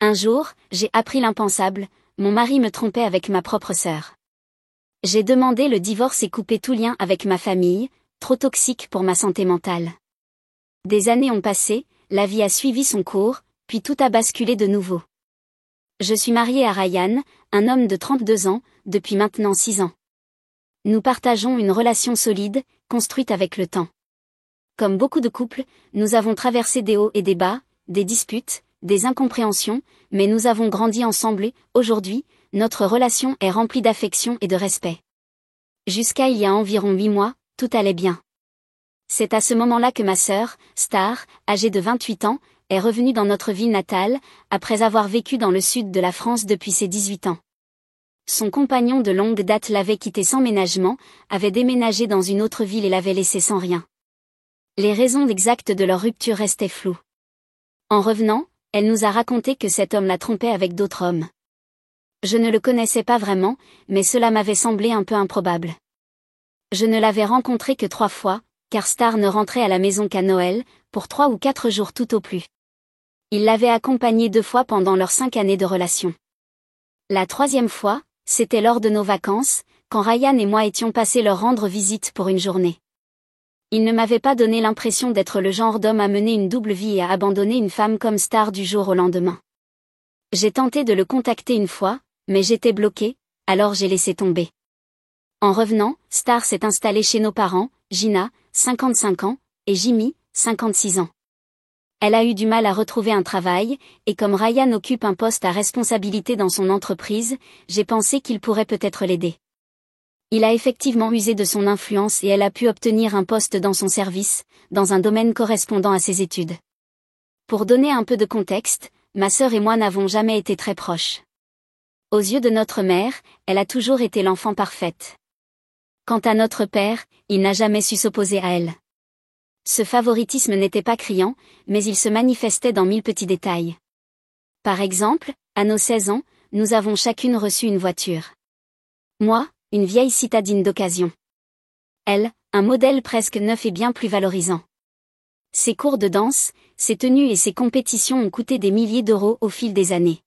Un jour, j'ai appris l'impensable, mon mari me trompait avec ma propre sœur. J'ai demandé le divorce et coupé tout lien avec ma famille, trop toxique pour ma santé mentale. Des années ont passé, la vie a suivi son cours, puis tout a basculé de nouveau. Je suis mariée à Ryan, un homme de 32 ans, depuis maintenant 6 ans. Nous partageons une relation solide, construite avec le temps. Comme beaucoup de couples, nous avons traversé des hauts et des bas, des disputes, des incompréhensions, mais nous avons grandi ensemble et, aujourd'hui, notre relation est remplie d'affection et de respect. Jusqu'à il y a environ 8 mois, tout allait bien. C'est à ce moment-là que ma sœur, Star, âgée de 28 ans, est revenue dans notre ville natale, après avoir vécu dans le sud de la France depuis ses 18 ans. Son compagnon de longue date l'avait quittée sans ménagement, avait déménagé dans une autre ville et l'avait laissée sans rien. Les raisons exactes de leur rupture restaient floues. En revenant, elle nous a raconté que cet homme la trompait avec d'autres hommes. Je ne le connaissais pas vraiment, mais cela m'avait semblé un peu improbable. Je ne l'avais rencontré que 3 fois, car Star ne rentrait à la maison qu'à Noël, pour 3 ou 4 jours tout au plus. Il l'avait accompagnée 2 fois pendant leurs 5 années de relation. La 3e fois, c'était lors de nos vacances, quand Ryan et moi étions passés leur rendre visite pour une journée. Il ne m'avait pas donné l'impression d'être le genre d'homme à mener une double vie et à abandonner une femme comme Star du jour au lendemain. J'ai tenté de le contacter une fois, mais j'étais bloquée, alors j'ai laissé tomber. En revenant, Star s'est installée chez nos parents, Gina, 55 ans, et Jimmy, 56 ans. Elle a eu du mal à retrouver un travail, et comme Ryan occupe un poste à responsabilité dans son entreprise, j'ai pensé qu'il pourrait peut-être l'aider. Il a effectivement usé de son influence et elle a pu obtenir un poste dans son service, dans un domaine correspondant à ses études. Pour donner un peu de contexte, ma sœur et moi n'avons jamais été très proches. Aux yeux de notre mère, elle a toujours été l'enfant parfaite. Quant à notre père, il n'a jamais su s'opposer à elle. Ce favoritisme n'était pas criant, mais il se manifestait dans 1000 petits détails. Par exemple, à nos 16 ans, nous avons chacune reçu une voiture. Moi, une vieille citadine d'occasion. Elle, un modèle presque neuf et bien plus valorisant. Ses cours de danse, ses tenues et ses compétitions ont coûté des milliers d'euros au fil des années.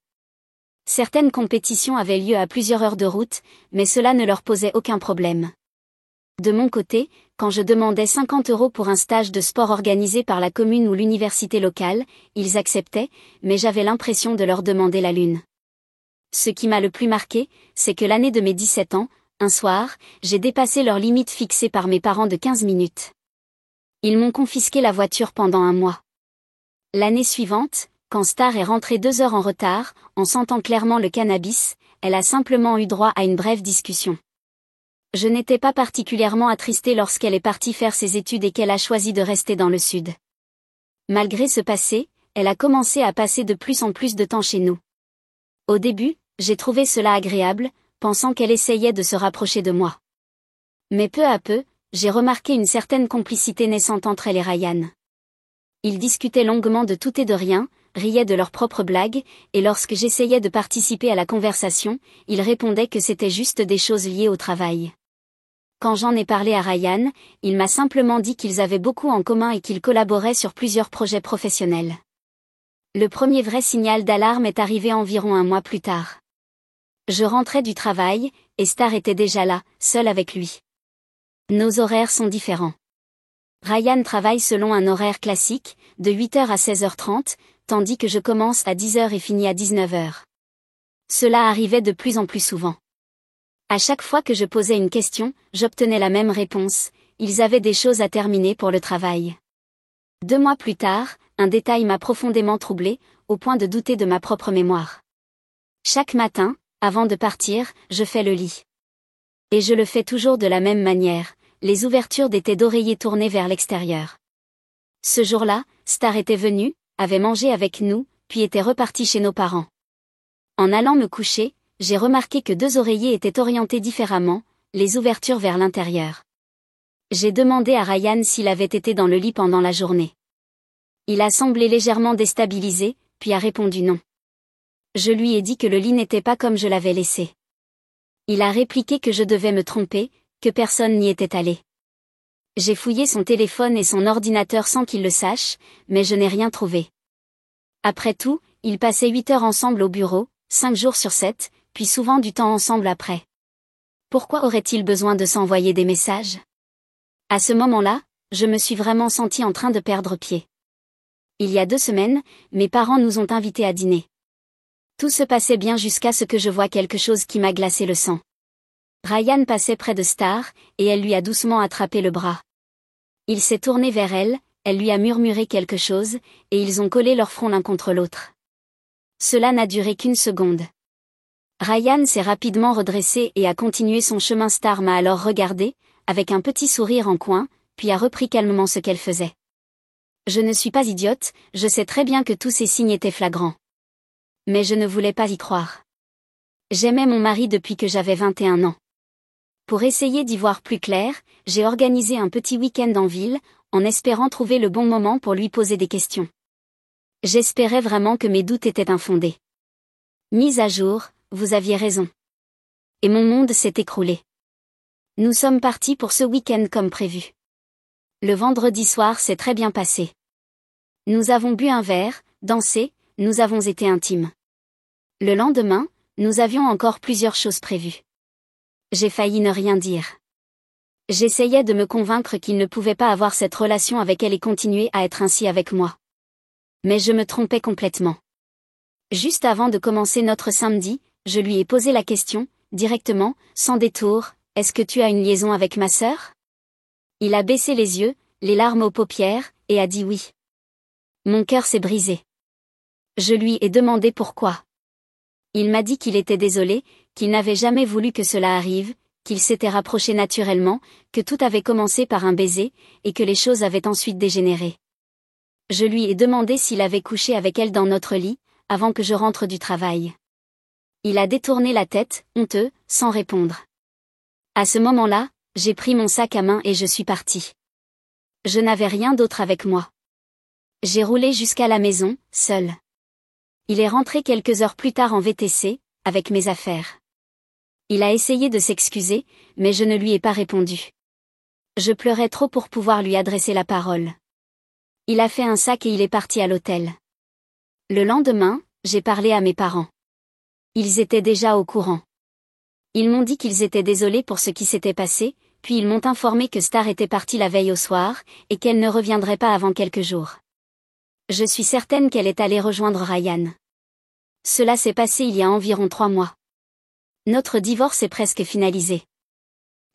Certaines compétitions avaient lieu à plusieurs heures de route, mais cela ne leur posait aucun problème. De mon côté, quand je demandais 50 € pour un stage de sport organisé par la commune ou l'université locale, ils acceptaient, mais j'avais l'impression de leur demander la lune. Ce qui m'a le plus marqué, c'est que l'année de mes 17 ans, un soir, j'ai dépassé leur limite fixée par mes parents de 15 minutes. Ils m'ont confisqué la voiture pendant 1 mois. L'année suivante, quand Star est rentrée 2 heures en retard, en sentant clairement le cannabis, elle a simplement eu droit à une brève discussion. Je n'étais pas particulièrement attristée lorsqu'elle est partie faire ses études et qu'elle a choisi de rester dans le sud. Malgré ce passé, elle a commencé à passer de plus en plus de temps chez nous. Au début, j'ai trouvé cela agréable, pensant qu'elle essayait de se rapprocher de moi. Mais peu à peu, j'ai remarqué une certaine complicité naissante entre elle et Ryan. Ils discutaient longuement de tout et de rien, riaient de leurs propres blagues, et lorsque j'essayais de participer à la conversation, ils répondaient que c'était juste des choses liées au travail. Quand j'en ai parlé à Ryan, il m'a simplement dit qu'ils avaient beaucoup en commun et qu'ils collaboraient sur plusieurs projets professionnels. Le premier vrai signal d'alarme est arrivé environ 1 mois plus tard. Je rentrais du travail, et Star était déjà là, seule avec lui. Nos horaires sont différents. Ryan travaille selon un horaire classique, de 8h à 16h30, tandis que je commence à 10h et finis à 19h. Cela arrivait de plus en plus souvent. À chaque fois que je posais une question, j'obtenais la même réponse, ils avaient des choses à terminer pour le travail. 2 mois plus tard, un détail m'a profondément troublée, au point de douter de ma propre mémoire. Chaque matin, avant de partir, je fais le lit. Et je le fais toujours de la même manière, les ouvertures des têtes d'oreiller tournées vers l'extérieur. Ce jour-là, Star était venue, avait mangé avec nous, puis était repartie chez nos parents. En allant me coucher, j'ai remarqué que 2 oreillers étaient orientés différemment, les ouvertures vers l'intérieur. J'ai demandé à Ryan s'il avait été dans le lit pendant la journée. Il a semblé légèrement déstabilisé, puis a répondu non. Je lui ai dit que le lit n'était pas comme je l'avais laissé. Il a répliqué que je devais me tromper, que personne n'y était allé. J'ai fouillé son téléphone et son ordinateur sans qu'il le sache, mais je n'ai rien trouvé. Après tout, ils passaient 8 heures ensemble au bureau, 5 jours sur 7, puis souvent du temps ensemble après. Pourquoi aurait-il besoin de s'envoyer des messages? À ce moment-là, je me suis vraiment sentie en train de perdre pied. Il y a 2 semaines, mes parents nous ont invités à dîner. Tout se passait bien jusqu'à ce que je voie quelque chose qui m'a glacé le sang. Ryan passait près de Star, et elle lui a doucement attrapé le bras. Il s'est tourné vers elle, elle lui a murmuré quelque chose, et ils ont collé leurs fronts l'un contre l'autre. Cela n'a duré qu'une seconde. Ryan s'est rapidement redressé et a continué son chemin. Star m'a alors regardé, avec un petit sourire en coin, puis a repris calmement ce qu'elle faisait. Je ne suis pas idiote, je sais très bien que tous ces signes étaient flagrants. Mais je ne voulais pas y croire. J'aimais mon mari depuis que j'avais 21 ans. Pour essayer d'y voir plus clair, j'ai organisé un petit week-end en ville, en espérant trouver le bon moment pour lui poser des questions. J'espérais vraiment que mes doutes étaient infondés. Mise à jour, vous aviez raison. Et mon monde s'est écroulé. Nous sommes partis pour ce week-end comme prévu. Le vendredi soir s'est très bien passé. Nous avons bu un verre, dansé, nous avons été intimes. Le lendemain, nous avions encore plusieurs choses prévues. J'ai failli ne rien dire. J'essayais de me convaincre qu'il ne pouvait pas avoir cette relation avec elle et continuer à être ainsi avec moi. Mais je me trompais complètement. Juste avant de commencer notre samedi, je lui ai posé la question, directement, sans détour, est-ce que tu as une liaison avec ma sœur? Il a baissé les yeux, les larmes aux paupières, et a dit oui. Mon cœur s'est brisé. Je lui ai demandé pourquoi. Il m'a dit qu'il était désolé, qu'il n'avait jamais voulu que cela arrive, qu'il s'était rapproché naturellement, que tout avait commencé par un baiser, et que les choses avaient ensuite dégénéré. Je lui ai demandé s'il avait couché avec elle dans notre lit, avant que je rentre du travail. Il a détourné la tête, honteux, sans répondre. À ce moment-là, j'ai pris mon sac à main et je suis partie. Je n'avais rien d'autre avec moi. J'ai roulé jusqu'à la maison, seule. Il est rentré quelques heures plus tard en VTC, avec mes affaires. Il a essayé de s'excuser, mais je ne lui ai pas répondu. Je pleurais trop pour pouvoir lui adresser la parole. Il a fait un sac et il est parti à l'hôtel. Le lendemain, j'ai parlé à mes parents. Ils étaient déjà au courant. Ils m'ont dit qu'ils étaient désolés pour ce qui s'était passé, puis ils m'ont informé que Star était partie la veille au soir, et qu'elle ne reviendrait pas avant quelques jours. Je suis certaine qu'elle est allée rejoindre Ryan. Cela s'est passé il y a environ 3 mois. Notre divorce est presque finalisé.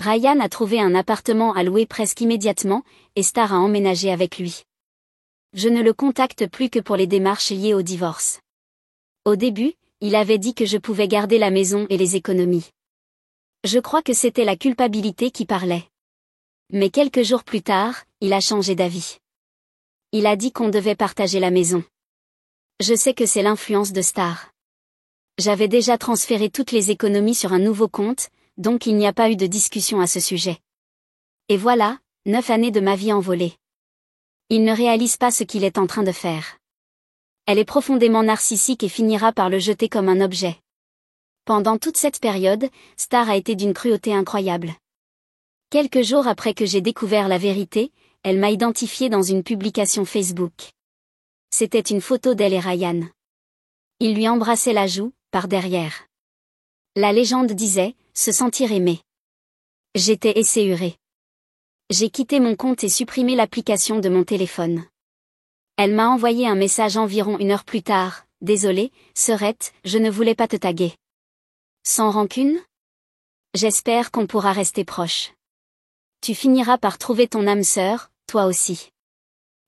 Ryan a trouvé un appartement à louer presque immédiatement, et Star a emménagé avec lui. Je ne le contacte plus que pour les démarches liées au divorce. Au début, il avait dit que je pouvais garder la maison et les économies. Je crois que c'était la culpabilité qui parlait. Mais quelques jours plus tard, il a changé d'avis. Il a dit qu'on devait partager la maison. Je sais que c'est l'influence de Star. J'avais déjà transféré toutes les économies sur un nouveau compte, donc il n'y a pas eu de discussion à ce sujet. Et voilà, 9 années de ma vie envolées. Il ne réalise pas ce qu'il est en train de faire. Elle est profondément narcissique et finira par le jeter comme un objet. Pendant toute cette période, Star a été d'une cruauté incroyable. Quelques jours après que j'ai découvert la vérité, elle m'a identifié dans une publication Facebook. C'était une photo d'elle et Ryan. Il lui embrassait la joue, par derrière. La légende disait, se sentir aimé. J'étais esséhurée. J'ai quitté mon compte et supprimé l'application de mon téléphone. Elle m'a envoyé un message environ 1 heure plus tard, désolée, sœurette, je ne voulais pas te taguer. Sans rancune? J'espère qu'on pourra rester proches. Tu finiras par trouver ton âme sœur, toi aussi.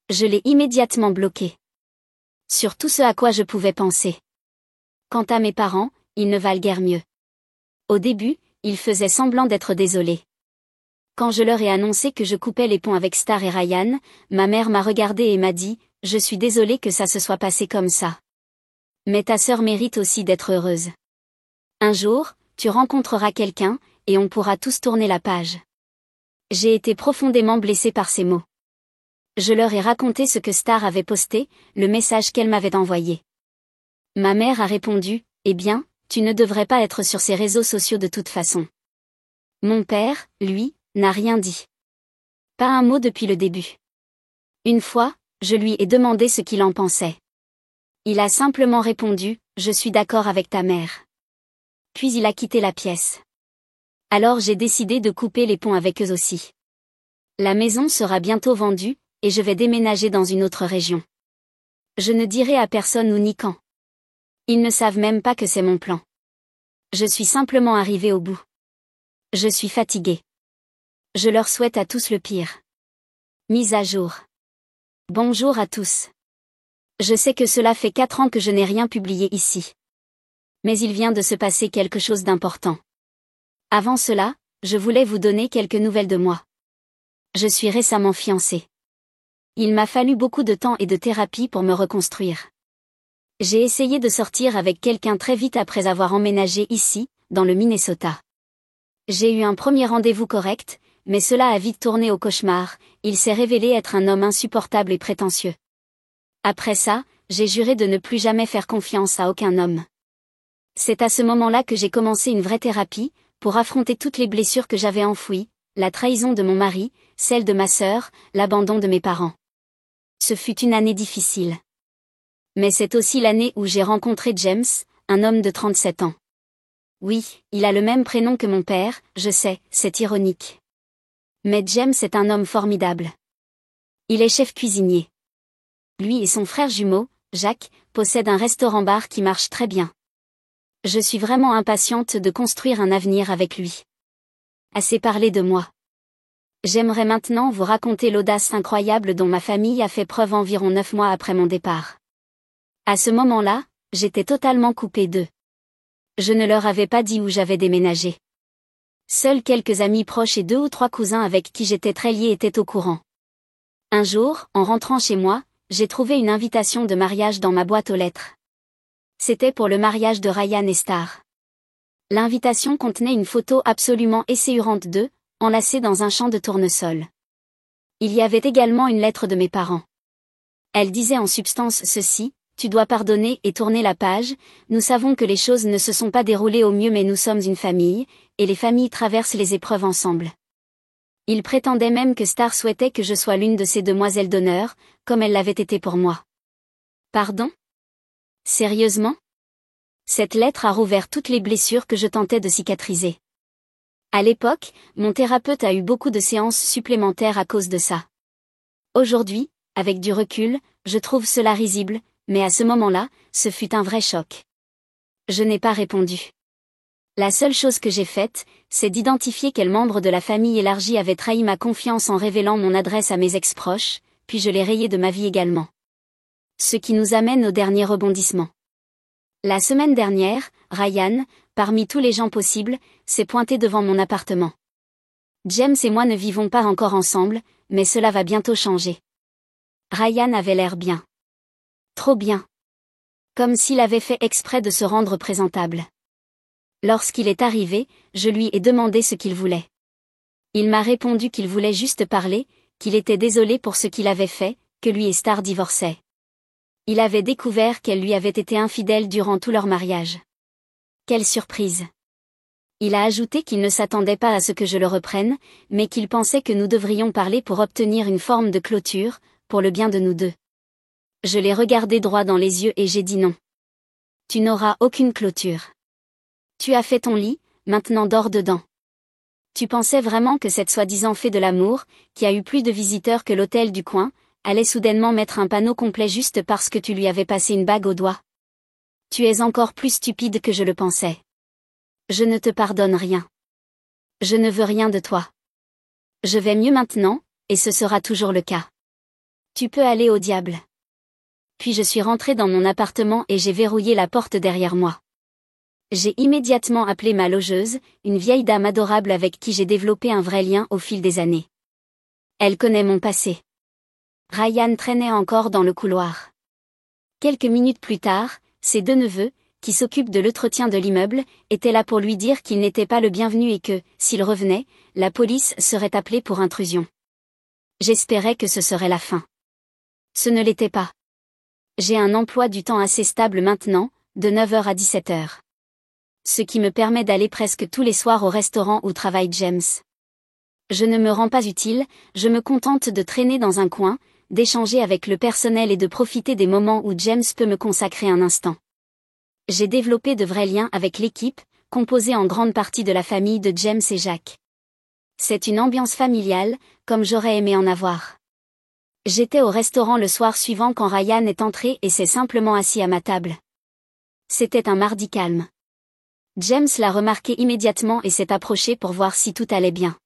Je l'ai immédiatement bloqué. Sur tout ce à quoi je pouvais penser. Quant à mes parents, ils ne valent guère mieux. Au début, ils faisaient semblant d'être désolés. Quand je leur ai annoncé que je coupais les ponts avec Star et Ryan, ma mère m'a regardée et m'a dit, « Je suis désolée que ça se soit passé comme ça. Mais ta sœur mérite aussi d'être heureuse. Un jour, tu rencontreras quelqu'un, et on pourra tous tourner la page. » J'ai été profondément blessée par ces mots. Je leur ai raconté ce que Star avait posté, le message qu'elle m'avait envoyé. Ma mère a répondu, « Eh bien, tu ne devrais pas être sur ces réseaux sociaux de toute façon. » Mon père, lui, n'a rien dit. Pas un mot depuis le début. Une fois, je lui ai demandé ce qu'il en pensait. Il a simplement répondu, je suis d'accord avec ta mère. Puis il a quitté la pièce. Alors j'ai décidé de couper les ponts avec eux aussi. La maison sera bientôt vendue, et je vais déménager dans une autre région. Je ne dirai à personne où ni quand. Ils ne savent même pas que c'est mon plan. Je suis simplement arrivé au bout. Je suis fatigué. Je leur souhaite à tous le pire. Mise à jour. Bonjour à tous. Je sais que cela fait 4 ans que je n'ai rien publié ici. Mais il vient de se passer quelque chose d'important. Avant cela, je voulais vous donner quelques nouvelles de moi. Je suis récemment fiancée. Il m'a fallu beaucoup de temps et de thérapie pour me reconstruire. J'ai essayé de sortir avec quelqu'un très vite après avoir emménagé ici, dans le Minnesota. J'ai eu un premier rendez-vous correct, mais cela a vite tourné au cauchemar, il s'est révélé être un homme insupportable et prétentieux. Après ça, j'ai juré de ne plus jamais faire confiance à aucun homme. C'est à ce moment-là que j'ai commencé une vraie thérapie, pour affronter toutes les blessures que j'avais enfouies, la trahison de mon mari, celle de ma sœur, l'abandon de mes parents. Ce fut une année difficile. Mais c'est aussi l'année où j'ai rencontré James, un homme de 37 ans. Oui, il a le même prénom que mon père, je sais, c'est ironique. Mais James est un homme formidable. Il est chef cuisinier. Lui et son frère jumeau, Jacques, possèdent un restaurant-bar qui marche très bien. Je suis vraiment impatiente de construire un avenir avec lui. Assez parlé de moi. J'aimerais maintenant vous raconter l'audace incroyable dont ma famille a fait preuve environ 9 mois après mon départ. À ce moment-là, j'étais totalement coupée d'eux. Je ne leur avais pas dit où j'avais déménagé. Seuls quelques amis proches et 2 ou 3 cousins avec qui j'étais très liée étaient au courant. Un jour, en rentrant chez moi, j'ai trouvé une invitation de mariage dans ma boîte aux lettres. C'était pour le mariage de Ryan et Star. L'invitation contenait une photo absolument esséurante d'eux, enlacés dans un champ de tournesol. Il y avait également une lettre de mes parents. Elle disait en substance ceci, « Tu dois pardonner et tourner la page, nous savons que les choses ne se sont pas déroulées au mieux mais nous sommes une famille, et les familles traversent les épreuves ensemble. » Il prétendait même que Star souhaitait que je sois l'une de ses demoiselles d'honneur, comme elle l'avait été pour moi. Pardon ? Sérieusement ? Cette lettre a rouvert toutes les blessures que je tentais de cicatriser. À l'époque, mon thérapeute a eu beaucoup de séances supplémentaires à cause de ça. Aujourd'hui, avec du recul, je trouve cela risible, mais à ce moment-là, ce fut un vrai choc. Je n'ai pas répondu. La seule chose que j'ai faite, c'est d'identifier quel membre de la famille élargie avait trahi ma confiance en révélant mon adresse à mes ex-proches, puis je l'ai rayé de ma vie également. Ce qui nous amène au dernier rebondissement. La semaine dernière, Ryan, parmi tous les gens possibles, s'est pointé devant mon appartement. James et moi ne vivons pas encore ensemble, mais cela va bientôt changer. Ryan avait l'air bien. Trop bien. Comme s'il avait fait exprès de se rendre présentable. Lorsqu'il est arrivé, je lui ai demandé ce qu'il voulait. Il m'a répondu qu'il voulait juste parler, qu'il était désolé pour ce qu'il avait fait, que lui et Star divorçaient. Il avait découvert qu'elle lui avait été infidèle durant tout leur mariage. Quelle surprise! Il a ajouté qu'il ne s'attendait pas à ce que je le reprenne, mais qu'il pensait que nous devrions parler pour obtenir une forme de clôture, pour le bien de nous deux. Je l'ai regardé droit dans les yeux et j'ai dit non. Tu n'auras aucune clôture. Tu as fait ton lit, maintenant dors dedans. Tu pensais vraiment que cette soi-disant fée de l'amour, qui a eu plus de visiteurs que l'hôtel du coin, allait soudainement mettre un panneau complet juste parce que tu lui avais passé une bague au doigt? Tu es encore plus stupide que je le pensais. Je ne te pardonne rien. Je ne veux rien de toi. Je vais mieux maintenant, et ce sera toujours le cas. Tu peux aller au diable. Puis je suis rentrée dans mon appartement et j'ai verrouillé la porte derrière moi. J'ai immédiatement appelé ma logeuse, une vieille dame adorable avec qui j'ai développé un vrai lien au fil des années. Elle connaît mon passé. Ryan traînait encore dans le couloir. Quelques minutes plus tard, ses 2 neveux, qui s'occupent de l'entretien de l'immeuble, étaient là pour lui dire qu'il n'était pas le bienvenu et que, s'il revenait, la police serait appelée pour intrusion. J'espérais que ce serait la fin. Ce ne l'était pas. J'ai un emploi du temps assez stable maintenant, de 9h à 17h. Ce qui me permet d'aller presque tous les soirs au restaurant où travaille James. Je ne me rends pas utile, je me contente de traîner dans un coin, d'échanger avec le personnel et de profiter des moments où James peut me consacrer un instant. J'ai développé de vrais liens avec l'équipe, composée en grande partie de la famille de James et Jack. C'est une ambiance familiale, comme j'aurais aimé en avoir. J'étais au restaurant le soir suivant quand Ryan est entré et s'est simplement assis à ma table. C'était un mardi calme. James l'a remarqué immédiatement et s'est approché pour voir si tout allait bien.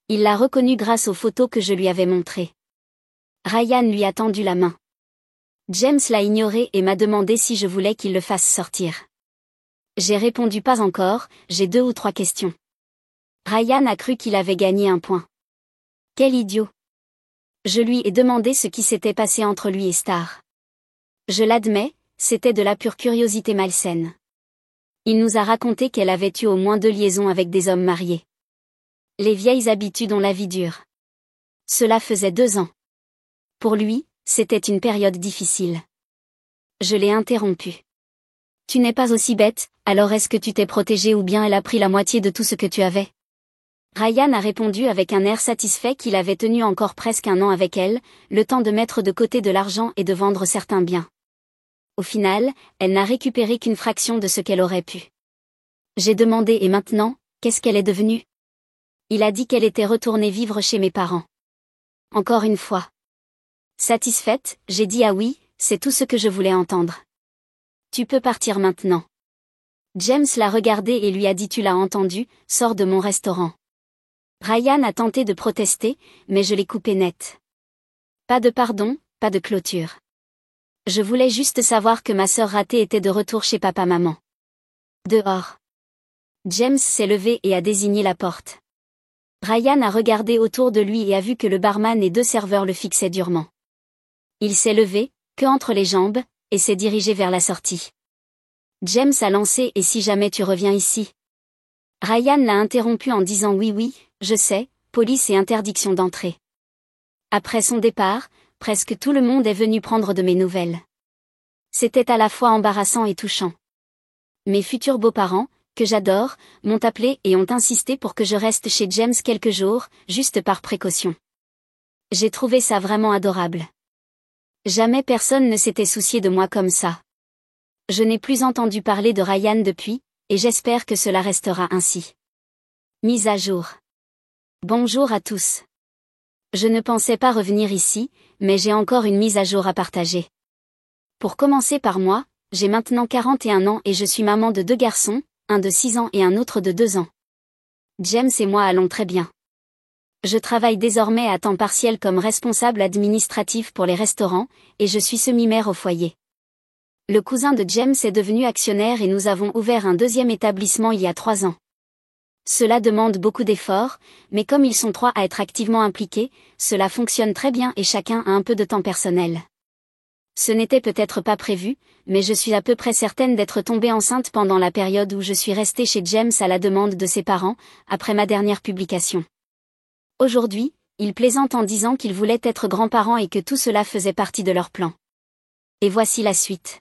Il l'a reconnu grâce aux photos que je lui avais montrées. Ryan lui a tendu la main. James l'a ignoré et m'a demandé si je voulais qu'il le fasse sortir. J'ai répondu pas encore, j'ai 2 ou 3 questions. Ryan a cru qu'il avait gagné un point. Quel idiot! Je lui ai demandé ce qui s'était passé entre lui et Star. Je l'admets, c'était de la pure curiosité malsaine. Il nous a raconté qu'elle avait eu au moins 2 liaisons avec des hommes mariés. Les vieilles habitudes ont la vie dure. Cela faisait 2 ans. Pour lui, c'était une période difficile. Je l'ai interrompu. Tu n'es pas aussi bête, alors est-ce que tu t'es protégée ou bien elle a pris la moitié de tout ce que tu avais? Ryan a répondu avec un air satisfait qu'il avait tenu encore presque 1 an avec elle, le temps de mettre de côté de l'argent et de vendre certains biens. Au final, elle n'a récupéré qu'une fraction de ce qu'elle aurait pu. J'ai demandé et maintenant, qu'est-ce qu'elle est devenue? Il a dit qu'elle était retournée vivre chez mes parents. Encore une fois. Satisfaite, j'ai dit ah oui, c'est tout ce que je voulais entendre. Tu peux partir maintenant. James l'a regardé et lui a dit tu l'as entendu, sors de mon restaurant. Ryan a tenté de protester, mais je l'ai coupé net. Pas de pardon, pas de clôture. Je voulais juste savoir que ma sœur ratée était de retour chez papa-maman. Dehors. James s'est levé et a désigné la porte. Ryan a regardé autour de lui et a vu que le barman et 2 serveurs le fixaient durement. Il s'est levé, queue entre les jambes, et s'est dirigé vers la sortie. James a lancé « Et si jamais tu reviens ici ?» Ryan l'a interrompu en disant « Oui, je sais, police et interdiction d'entrée. » Après son départ, presque tout le monde est venu prendre de mes nouvelles. C'était à la fois embarrassant et touchant. Mes futurs beaux-parents, que j'adore, m'ont appelé et ont insisté pour que je reste chez James quelques jours, juste par précaution. J'ai trouvé ça vraiment adorable. Jamais personne ne s'était soucié de moi comme ça. Je n'ai plus entendu parler de Ryan depuis, et j'espère que cela restera ainsi. Mise à jour. Bonjour à tous. Je ne pensais pas revenir ici, mais j'ai encore une mise à jour à partager. Pour commencer par moi, j'ai maintenant 41 ans et je suis maman de 2 garçons, un de 6 ans et un autre de 2 ans. James et moi allons très bien. Je travaille désormais à temps partiel comme responsable administratif pour les restaurants, et je suis semi-mère au foyer. Le cousin de James est devenu actionnaire et nous avons ouvert un 2e établissement il y a 3 ans. Cela demande beaucoup d'efforts, mais comme ils sont 3 à être activement impliqués, cela fonctionne très bien et chacun a un peu de temps personnel. Ce n'était peut-être pas prévu, mais je suis à peu près certaine d'être tombée enceinte pendant la période où je suis restée chez James à la demande de ses parents, après ma dernière publication. Aujourd'hui, il plaisante en disant qu'ils voulaient être grands-parents et que tout cela faisait partie de leur plan. Et voici la suite.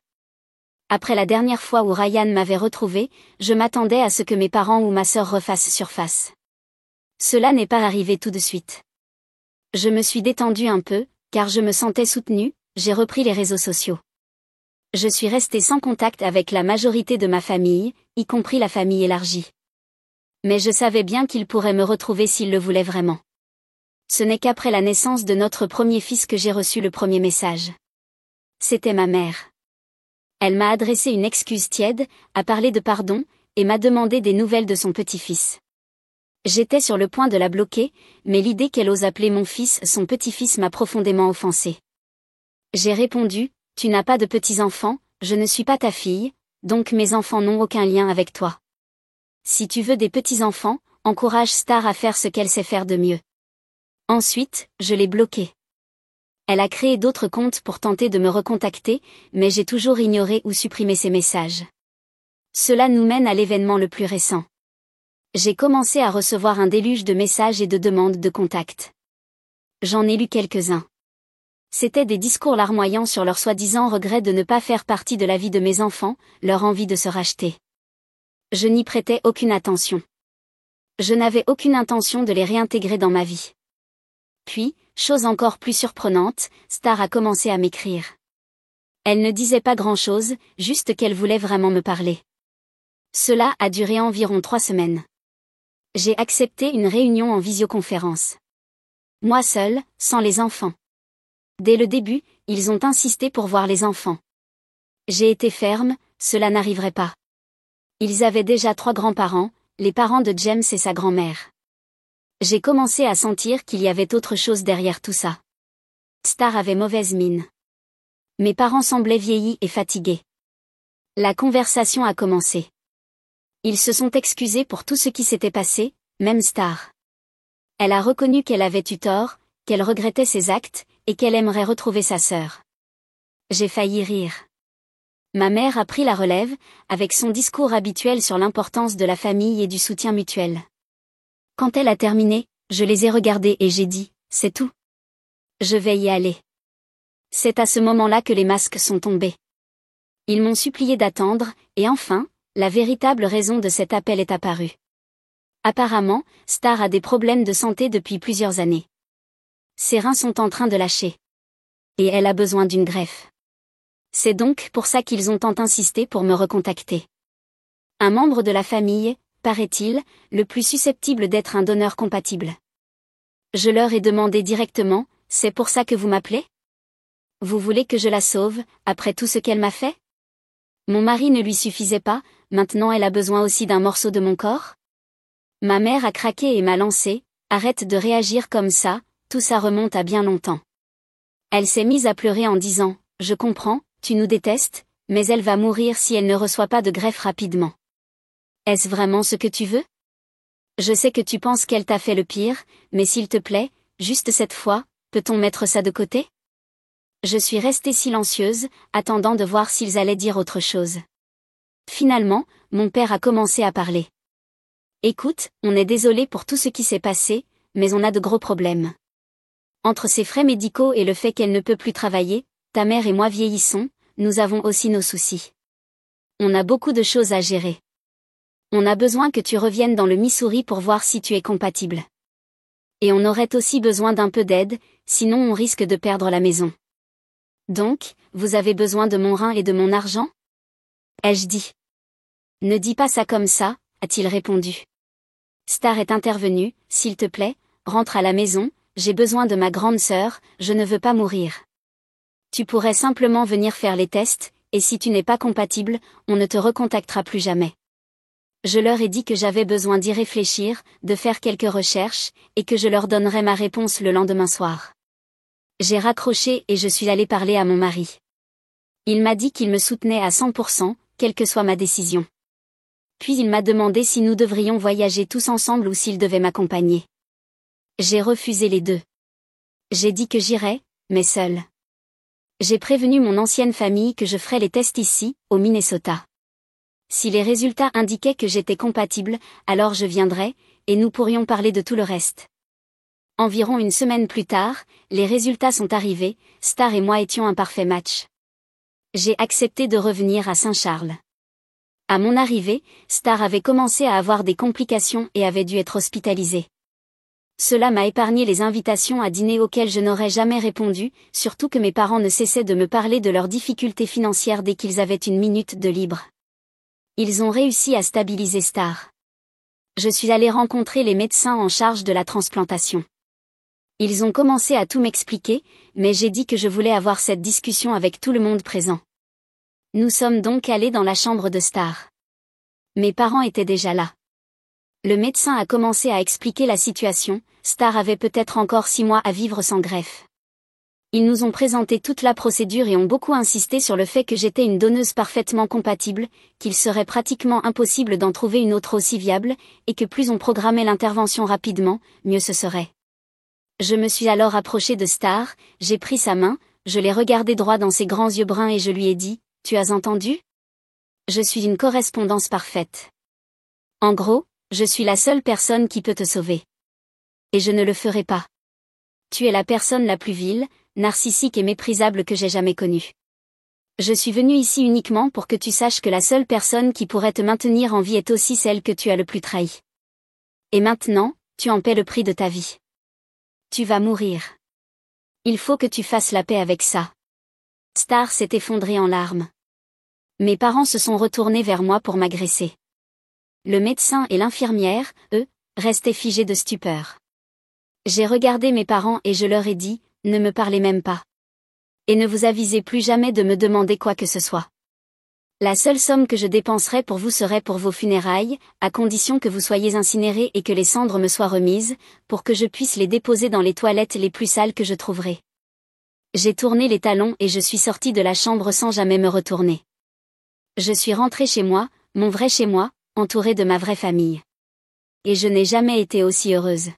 Après la dernière fois où Ryan m'avait retrouvée, je m'attendais à ce que mes parents ou ma sœur refassent surface. Cela n'est pas arrivé tout de suite. Je me suis détendue un peu, car je me sentais soutenue, j'ai repris les réseaux sociaux. Je suis restée sans contact avec la majorité de ma famille, y compris la famille élargie. Mais je savais bien qu'ils pourraient me retrouver s'ils le voulaient vraiment. Ce n'est qu'après la naissance de notre premier fils que j'ai reçu le premier message. C'était ma mère. Elle m'a adressé une excuse tiède, a parlé de pardon, et m'a demandé des nouvelles de son petit-fils. J'étais sur le point de la bloquer, mais l'idée qu'elle ose appeler mon fils son petit-fils m'a profondément offensée. J'ai répondu, « Tu n'as pas de petits-enfants, je ne suis pas ta fille, donc mes enfants n'ont aucun lien avec toi. Si tu veux des petits-enfants, encourage Star à faire ce qu'elle sait faire de mieux. » Ensuite, je l'ai bloquée. Elle a créé d'autres comptes pour tenter de me recontacter, mais j'ai toujours ignoré ou supprimé ses messages. Cela nous mène à l'événement le plus récent. J'ai commencé à recevoir un déluge de messages et de demandes de contact. J'en ai lu quelques-uns. C'étaient des discours larmoyants sur leur soi-disant regret de ne pas faire partie de la vie de mes enfants, leur envie de se racheter. Je n'y prêtais aucune attention. Je n'avais aucune intention de les réintégrer dans ma vie. Puis, chose encore plus surprenante, Star a commencé à m'écrire. Elle ne disait pas grand-chose, juste qu'elle voulait vraiment me parler. Cela a duré environ 3 semaines. J'ai accepté une réunion en visioconférence. Moi seule, sans les enfants. Dès le début, ils ont insisté pour voir les enfants. J'ai été ferme, cela n'arriverait pas. Ils avaient déjà 3 grands-parents, les parents de James et sa grand-mère. J'ai commencé à sentir qu'il y avait autre chose derrière tout ça. Star avait mauvaise mine. Mes parents semblaient vieillis et fatigués. La conversation a commencé. Ils se sont excusés pour tout ce qui s'était passé, même Star. Elle a reconnu qu'elle avait eu tort, qu'elle regrettait ses actes, et qu'elle aimerait retrouver sa sœur. J'ai failli rire. Ma mère a pris la relève, avec son discours habituel sur l'importance de la famille et du soutien mutuel. Quand elle a terminé, je les ai regardés et j'ai dit, c'est tout. Je vais y aller. C'est à ce moment-là que les masques sont tombés. Ils m'ont supplié d'attendre, et enfin, la véritable raison de cet appel est apparue. Apparemment, Star a des problèmes de santé depuis plusieurs années. Ses reins sont en train de lâcher. Et elle a besoin d'une greffe. C'est donc pour ça qu'ils ont tant insisté pour me recontacter. Un membre de la famille, paraît-il, le plus susceptible d'être un donneur compatible. Je leur ai demandé directement, c'est pour ça que vous m'appelez ? Vous voulez que je la sauve, après tout ce qu'elle m'a fait ? Mon mari ne lui suffisait pas, maintenant elle a besoin aussi d'un morceau de mon corps ? Ma mère a craqué et m'a lancé, arrête de réagir comme ça, tout ça remonte à bien longtemps. Elle s'est mise à pleurer en disant, je comprends, tu nous détestes, mais elle va mourir si elle ne reçoit pas de greffe rapidement. Est-ce vraiment ce que tu veux ? Je sais que tu penses qu'elle t'a fait le pire, mais s'il te plaît, juste cette fois, peut-on mettre ça de côté ? Je suis restée silencieuse, attendant de voir s'ils allaient dire autre chose. Finalement, mon père a commencé à parler. Écoute, on est désolé pour tout ce qui s'est passé, mais on a de gros problèmes. Entre ses frais médicaux et le fait qu'elle ne peut plus travailler, ta mère et moi vieillissons, nous avons aussi nos soucis. On a beaucoup de choses à gérer. On a besoin que tu reviennes dans le Missouri pour voir si tu es compatible. Et on aurait aussi besoin d'un peu d'aide, sinon on risque de perdre la maison. Donc, vous avez besoin de mon rein et de mon argent ? Ai-je dit. Ne dis pas ça comme ça, a-t-il répondu. Star est intervenu, s'il te plaît, rentre à la maison, j'ai besoin de ma grande sœur, je ne veux pas mourir. Tu pourrais simplement venir faire les tests, et si tu n'es pas compatible, on ne te recontactera plus jamais. Je leur ai dit que j'avais besoin d'y réfléchir, de faire quelques recherches, et que je leur donnerais ma réponse le lendemain soir. J'ai raccroché et je suis allée parler à mon mari. Il m'a dit qu'il me soutenait à 100%, quelle que soit ma décision. Puis il m'a demandé si nous devrions voyager tous ensemble ou s'il devait m'accompagner. J'ai refusé les deux. J'ai dit que j'irais, mais seule. J'ai prévenu mon ancienne famille que je ferais les tests ici, au Minnesota. Si les résultats indiquaient que j'étais compatible, alors je viendrais, et nous pourrions parler de tout le reste. Environ une semaine plus tard, les résultats sont arrivés, Star et moi étions un parfait match. J'ai accepté de revenir à Saint-Charles. À mon arrivée, Star avait commencé à avoir des complications et avait dû être hospitalisée. Cela m'a épargné les invitations à dîner auxquelles je n'aurais jamais répondu, surtout que mes parents ne cessaient de me parler de leurs difficultés financières dès qu'ils avaient une minute de libre. Ils ont réussi à stabiliser Star. Je suis allée rencontrer les médecins en charge de la transplantation. Ils ont commencé à tout m'expliquer, mais j'ai dit que je voulais avoir cette discussion avec tout le monde présent. Nous sommes donc allés dans la chambre de Star. Mes parents étaient déjà là. Le médecin a commencé à expliquer la situation, Star avait peut-être encore 6 mois à vivre sans greffe. Ils nous ont présenté toute la procédure et ont beaucoup insisté sur le fait que j'étais une donneuse parfaitement compatible, qu'il serait pratiquement impossible d'en trouver une autre aussi viable, et que plus on programmait l'intervention rapidement, mieux ce serait. Je me suis alors approchée de Star, j'ai pris sa main, je l'ai regardé droit dans ses grands yeux bruns et je lui ai dit, « Tu as entendu ? Je suis une correspondance parfaite. En gros, je suis la seule personne qui peut te sauver. Et je ne le ferai pas. Tu es la personne la plus vile, narcissique et méprisable que j'ai jamais connue. Je suis venue ici uniquement pour que tu saches que la seule personne qui pourrait te maintenir en vie est aussi celle que tu as le plus trahie. Et maintenant, tu en paies le prix de ta vie. Tu vas mourir. Il faut que tu fasses la paix avec ça. Star s'est effondré en larmes. Mes parents se sont retournés vers moi pour m'agresser. Le médecin et l'infirmière, eux, restaient figés de stupeur. J'ai regardé mes parents et je leur ai dit, ne me parlez même pas. Et ne vous avisez plus jamais de me demander quoi que ce soit. La seule somme que je dépenserai pour vous serait pour vos funérailles, à condition que vous soyez incinérés et que les cendres me soient remises, pour que je puisse les déposer dans les toilettes les plus sales que je trouverai. J'ai tourné les talons et je suis sortie de la chambre sans jamais me retourner. Je suis rentrée chez moi, mon vrai chez moi, entourée de ma vraie famille. Et je n'ai jamais été aussi heureuse.